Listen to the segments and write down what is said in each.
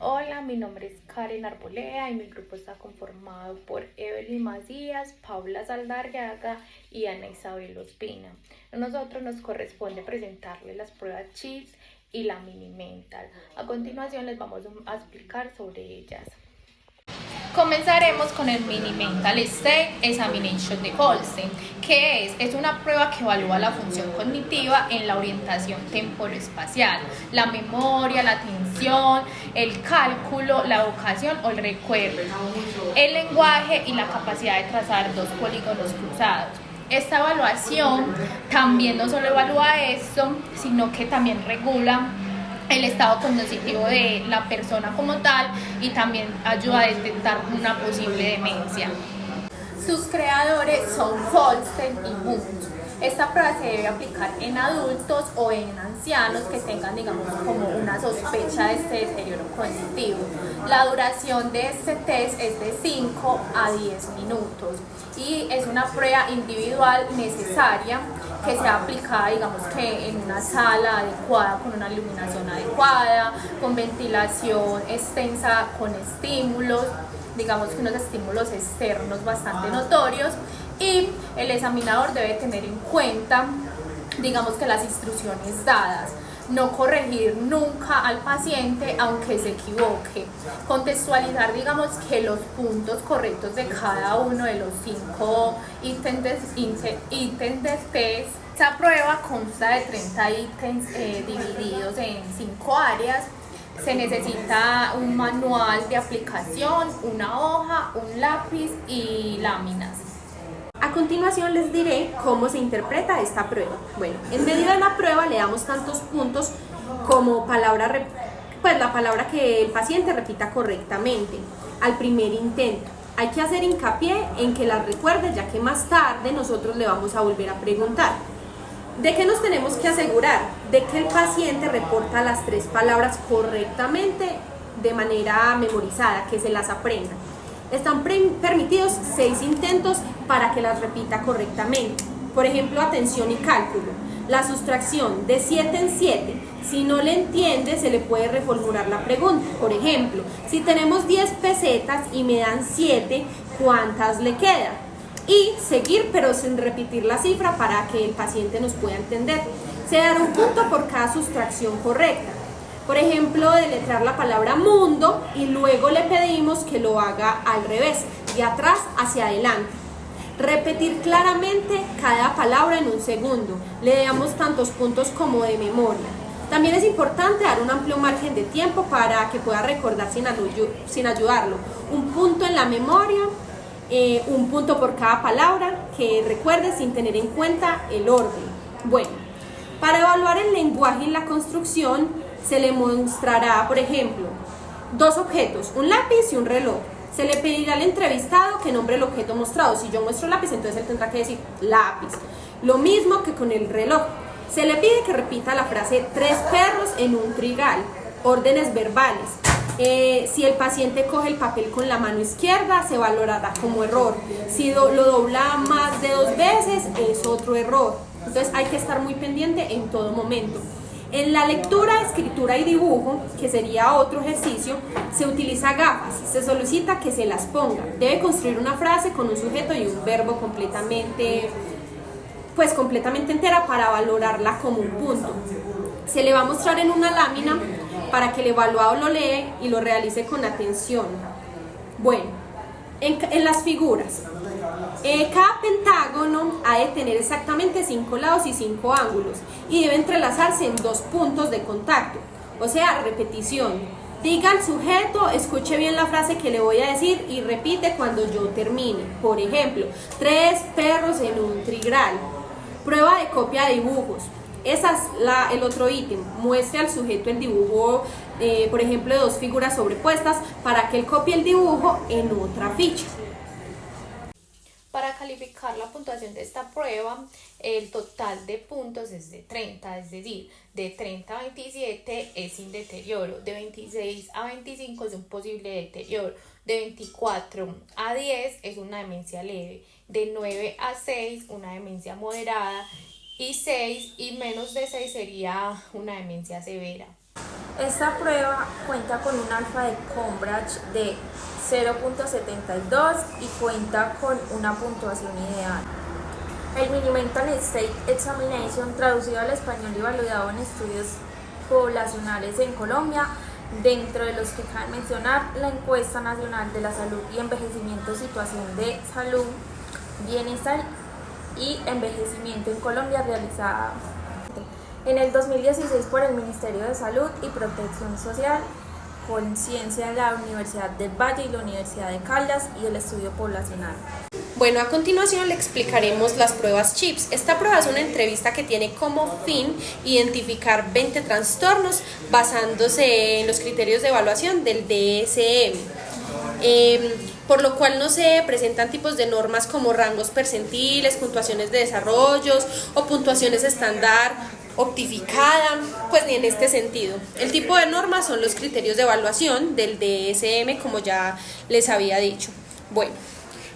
Hola, mi nombre es Karen Arboleda y mi grupo está conformado por Evelyn Macías, Paula Saldarriaga y Ana Isabel Ospina. A nosotros nos corresponde presentarles las pruebas CHIPS y la Mini Mental. A continuación les vamos a explicar sobre ellas. Comenzaremos con el Mini Mental State Examination de Goldstein, que es una prueba que evalúa la función cognitiva en la orientación temporoespacial, la memoria, la atención, el cálculo, la evocación o el recuerdo, el lenguaje y la capacidad de trazar dos polígonos cruzados. Esta evaluación también no solo evalúa esto, sino que también regula el estado cognitivo de la persona como tal y también ayuda a detectar una posible demencia. Sus creadores son Goldstein y Wundt. Esta prueba se debe aplicar en adultos o en ancianos que tengan, como una sospecha de este deterioro cognitivo. La duración de este test es de 5 a 10 minutos y es una prueba individual necesaria que sea aplicada, en una sala adecuada, con una iluminación adecuada, con ventilación extensa, con estímulos, unos estímulos externos bastante notorios, y el examinador debe tener en cuenta, que las instrucciones dadas, no corregir nunca al paciente aunque se equivoque, contextualizar que los puntos correctos de cada uno de los 5 ítems de test. Esta prueba consta de 30 ítems divididos en 5 áreas. Se necesita un manual de aplicación, una hoja, un lápiz y láminas. A continuación les diré cómo se interpreta esta prueba. Bueno, en medio de la prueba le damos tantos puntos como la palabra que el paciente repita correctamente al primer intento. Hay que hacer hincapié en que la recuerde, ya que más tarde nosotros le vamos a volver a preguntar. ¿De qué nos tenemos que asegurar? De que el paciente reporta las 3 palabras correctamente de manera memorizada, que se las aprenda. Están permitidos 6 intentos para que las repita correctamente. Por ejemplo, atención y cálculo. La sustracción de 7 en 7. Si no le entiende, se le puede reformular la pregunta. Por ejemplo, si tenemos 10 pesetas y me dan 7, ¿cuántas le quedan? Y seguir, pero sin repetir la cifra para que el paciente nos pueda entender. Se dará un punto por cada sustracción correcta. Por ejemplo, deletrear la palabra mundo y luego le pedimos que lo haga al revés, de atrás hacia adelante. Repetir claramente cada palabra en un segundo. Le damos tantos puntos como de memoria. También es importante dar un amplio margen de tiempo para que pueda recordar sin ayudarlo. Un punto en la memoria, un punto por cada palabra que recuerde sin tener en cuenta el orden. Bueno, para evaluar el lenguaje y la construcción se le mostrará, por ejemplo, 2 objetos, un lápiz y un reloj. Se le pedirá al entrevistado que nombre el objeto mostrado. Si yo muestro lápiz, entonces él tendrá que decir lápiz. Lo mismo que con el reloj. Se le pide que repita la frase 3 perros en un trigal. Órdenes verbales. Si el paciente coge el papel con la mano izquierda, se valorará como error. Si lo dobla más de 2 veces, es otro error. Entonces hay que estar muy pendiente en todo momento. En la lectura, escritura y dibujo, que sería otro ejercicio, se utiliza gafas. Se solicita que se las ponga. Debe construir una frase con un sujeto y un verbo completamente entera para valorarla como un punto. Se le va a mostrar en una lámina para que el evaluado lo lee y lo realice con atención. Bueno, en las figuras, cada pentágono ha de tener exactamente 5 lados y 5 ángulos y debe entrelazarse en 2 puntos de contacto, o sea, repetición. Diga al sujeto, escuche bien la frase que le voy a decir y repite cuando yo termine. Por ejemplo, 3 perros en un trigal. Prueba de copia de dibujos. Ese es el otro ítem. Muestre al sujeto el dibujo, por ejemplo, de 2 figuras sobrepuestas para que él copie el dibujo en otra ficha. Para calificar la puntuación de esta prueba, el total de puntos es de 30, es decir, de 30 a 27 es sin deterioro, de 26 a 25 es un posible deterioro, de 24 a 10 es una demencia leve, de 9 a 6 una demencia moderada y 6 y menos de 6 sería una demencia severa. Esta prueba cuenta con un alfa de Cambridge de 0.72 y cuenta con una puntuación ideal. El Mini Mental State Examination, traducido al español y validado en estudios poblacionales en Colombia, dentro de los que cabe mencionar la Encuesta Nacional de la Salud y Envejecimiento, Situación de Salud, Bienestar y Envejecimiento en Colombia, realizada en el 2016 por el Ministerio de Salud y Protección Social, con ciencia de la Universidad del Valle y la Universidad de Caldas y el estudio poblacional. Bueno, a continuación le explicaremos las pruebas CHIPS. Esta prueba es una entrevista que tiene como fin identificar 20 trastornos basándose en los criterios de evaluación del DSM. Por lo cual no se presentan tipos de normas como rangos percentiles, puntuaciones de desarrollos o puntuaciones estándar optificada, pues ni en este sentido. El tipo de normas son los criterios de evaluación del DSM, como ya les había dicho. Bueno,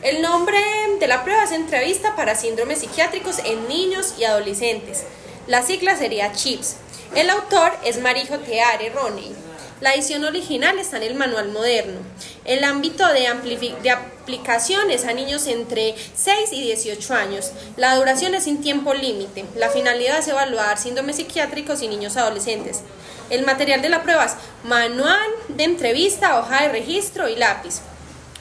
el nombre de la prueba es Entrevista para Síndromes Psiquiátricos en Niños y Adolescentes. La sigla sería CHIPS. El autor es Marijo Teare Roney. La edición original está en el manual moderno. El ámbito de aplicación es a niños entre 6 y 18 años. La duración es sin tiempo límite. La finalidad es evaluar síndromes psiquiátricos y niños adolescentes. El material de la prueba es manual de entrevista, hoja de registro y lápiz.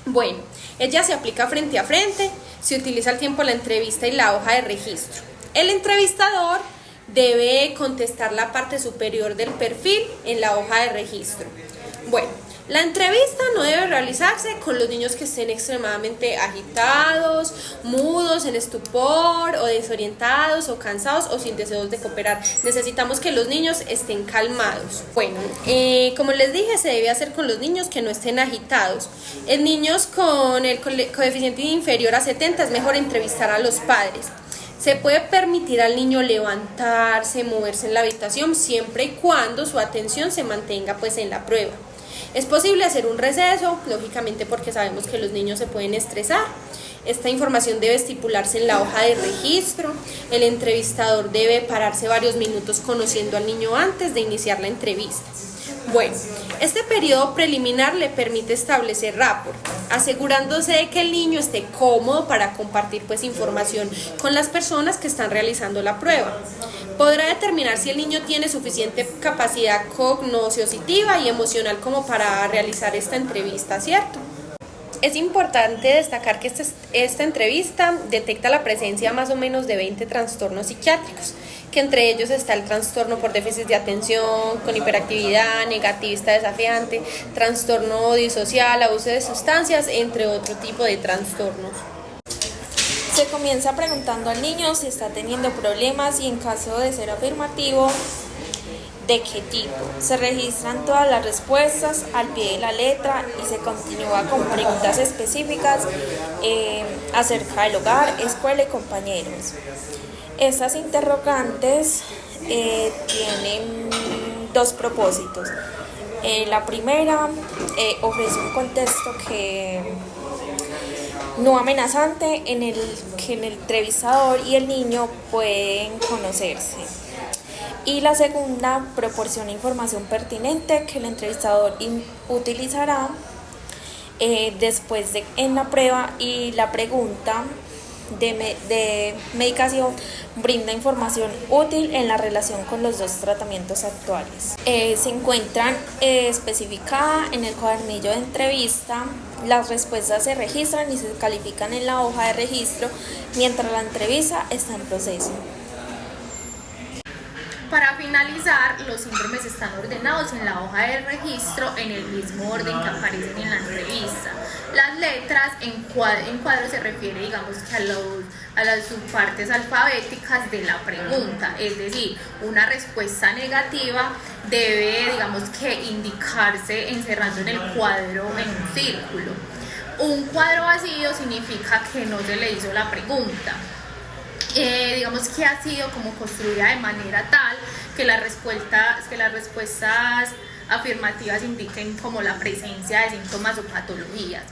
Bueno, ella se aplica frente a frente, se utiliza el tiempo de la entrevista y la hoja de registro. El entrevistador debe contestar la parte superior del perfil en la hoja de registro. Bueno, la entrevista no debe realizarse con los niños que estén extremadamente agitados, mudos, en estupor o desorientados o cansados o sin deseos de cooperar. Necesitamos que los niños estén calmados. Bueno, como les dije, se debe hacer con los niños que no estén agitados. En niños con el coeficiente inferior a 70 es mejor entrevistar a los padres. Se puede permitir al niño levantarse, moverse en la habitación siempre y cuando su atención se mantenga pues en la prueba. Es posible hacer un receso, lógicamente porque sabemos que los niños se pueden estresar. Esta información debe estipularse en la hoja de registro. El entrevistador debe pararse varios minutos conociendo al niño antes de iniciar la entrevista. Bueno, este periodo preliminar le permite establecer rapport, asegurándose de que el niño esté cómodo para compartir pues información con las personas que están realizando la prueba. Podrá determinar si el niño tiene suficiente capacidad cognoscitiva y emocional como para realizar esta entrevista, ¿cierto? Es importante destacar que esta entrevista detecta la presencia más o menos de 20 trastornos psiquiátricos, que entre ellos está el trastorno por déficit de atención, con hiperactividad, negativista desafiante, trastorno disocial, abuso de sustancias, entre otro tipo de trastornos. Se comienza preguntando al niño si está teniendo problemas y en caso de ser afirmativo, ¿de qué tipo? Se registran todas las respuestas al pie de la letra y se continúa con preguntas específicas acerca del hogar, escuela y compañeros. Estas interrogantes tienen dos propósitos. La primera ofrece un contexto no amenazante en el que el entrevistador y el niño pueden conocerse. Y la segunda proporciona información pertinente que el entrevistador utilizará después en la prueba, y la pregunta de medicación brinda información útil en la relación con los dos tratamientos actuales. Se encuentran especificadas en el cuadernillo de entrevista. Las respuestas se registran y se califican en la hoja de registro mientras la entrevista está en proceso. Para finalizar, los síndromes están ordenados en la hoja de registro en el mismo orden que aparecen en la entrevista. Las letras en cuadro se refiere, digamos, que a las subpartes alfabéticas de la pregunta, es decir, una respuesta negativa debe, digamos, que indicarse encerrando en el cuadro en un círculo. Un cuadro vacío significa que no se le hizo la pregunta. Digamos que ha sido como construida de manera tal que las respuestas afirmativas indiquen como la presencia de síntomas o patologías.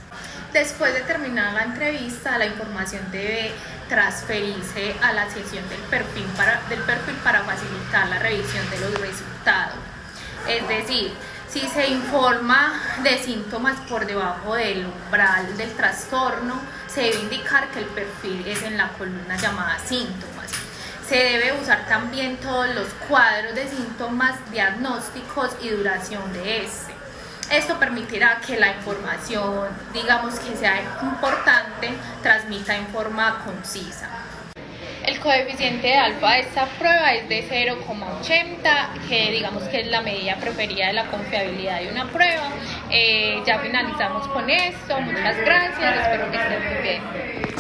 Después de terminar la entrevista, la información debe transferirse a la sesión del perfil para facilitar la revisión de los resultados. Es decir, si se informa de síntomas por debajo del umbral del trastorno, se debe indicar que el perfil es en la columna llamada síntomas. Se debe usar también todos los cuadros de síntomas diagnósticos y duración de este. Esto permitirá que la información, digamos que sea importante, transmita en forma concisa. El coeficiente de alfa de esta prueba es de 0,80, que digamos que es la medida preferida de la confiabilidad de una prueba. Ya finalizamos con esto, muchas gracias, espero que estén muy bien.